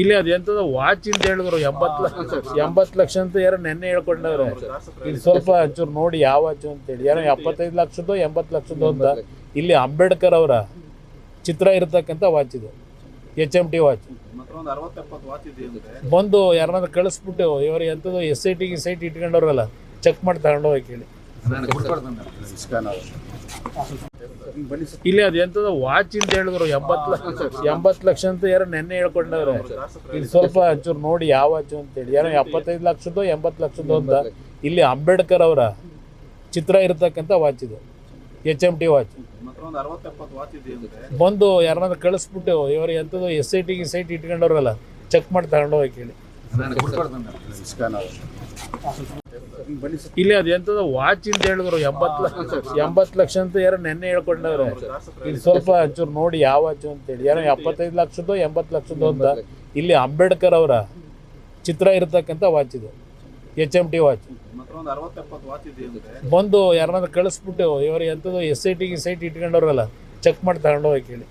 ಇಲ್ಲಿ ಅದು ಎಂಥದ್ದು ವಾಚ್ ಅಂತ ಹೇಳಿದ್ರು 80 ಲಕ್ಷ ಅಂತ ಯಾರೋ ನೆನ್ನೆ ಹೇಳ್ಕೊಂಡವ್ರೆ. ಇಲ್ಲಿ ಸ್ವಲ್ಪ ಒಂಚೂರು ನೋಡಿ ಯಾವ ವಾಚು ಅಂತೇಳಿ, ಯಾರೋ 75 ಲಕ್ಷದ್ದು 80 ಲಕ್ಷದ್ದು ಅಂತ. ಇಲ್ಲಿ ಅಂಬೇಡ್ಕರ್ ಅವರ ಚಿತ್ರ ಇರತಕ್ಕಂಥ ವಾಚ್ ಇದು, HMT ವಾಚ್. ಬಂದು ಯಾರನ್ನಾದ್ರೂ ಕಳಿಸ್ಬಿಟ್ಟು ಇವರು ಎಂಥದ್ದು SIT ಇಟ್ಕೊಂಡವ್ರಲ್ಲ, ಚೆಕ್ ಮಾಡಿ ತಗೊಂಡು ಹೋಗಿ ಕೇಳಿ. ಇಲ್ಲಿ ಅದು ಎಂಥದ್ದು ವಾಚ್ ಅಂತ ಹೇಳಿದ್ರು 80 ಲಕ್ಷ ಅಂತ ಯಾರೋ ನೆನ್ನೆ ಹೇಳ್ಕೊಂಡವ್ರೆ. ಇಲ್ಲಿ ಸ್ವಲ್ಪ ಒಂಚೂರು ನೋಡಿ ಯಾವ ವಾಚು ಅಂತೇಳಿ, ಯಾರೋ 75 ಲಕ್ಷದ್ದು 80 ಲಕ್ಷದ್ದು ಅಂತ. ಇಲ್ಲಿ ಅಂಬೇಡ್ಕರ್ ಅವರ ಚಿತ್ರ ಇರತಕ್ಕಂಥ ವಾಚ್ ಇದು, HMT ವಾಚ್. ಬಂದು ಯಾರನ್ನಾದ್ರೂ ಕಳಿಸ್ಬಿಟ್ಟು ಇವರು ಎಂಥದ್ದು SIT ಇಟ್ಕೊಂಡವ್ರಲ್ಲ, ಚೆಕ್ ಮಾಡಿ ತಗೊಂಡು ಹೋಗಿ ಕೇಳಿ. ಇಲ್ಲಿ ಅದು ಎಂಥದ್ದು ವಾಚ್ ಅಂತ ಹೇಳಿದ್ರು 80 ಲಕ್ಷ ಅಂತ ಯಾರೋ ನೆನ್ನೆ ಹೇಳ್ಕೊಂಡವ್ರೆ. ಇಲ್ಲಿ ಸ್ವಲ್ಪ ಒಂಚೂರು ನೋಡಿ ಯಾವ ವಾಚು ಅಂತೇಳಿ, ಯಾರೋ 75 ಲಕ್ಷದ್ದು 80 ಲಕ್ಷದ್ದು ಅಂತ. ಇಲ್ಲಿ ಅಂಬೇಡ್ಕರ್ ಅವರ ಚಿತ್ರ ಇರತಕ್ಕಂಥ ವಾಚ್ ಇದು, HMT ವಾಚ್. ಬಂದು ಯಾರನ್ನಾದ್ರೂ ಕಳಿಸ್ಬಿಟ್ಟು ಇವರು ಎಂಥದ್ದು SIT ಇಟ್ಕೊಂಡವ್ರಲ್ಲ, ಚೆಕ್ ಮಾಡಿ ತಗೊಂಡು ಹೋಗಿ ಕೇಳಿ.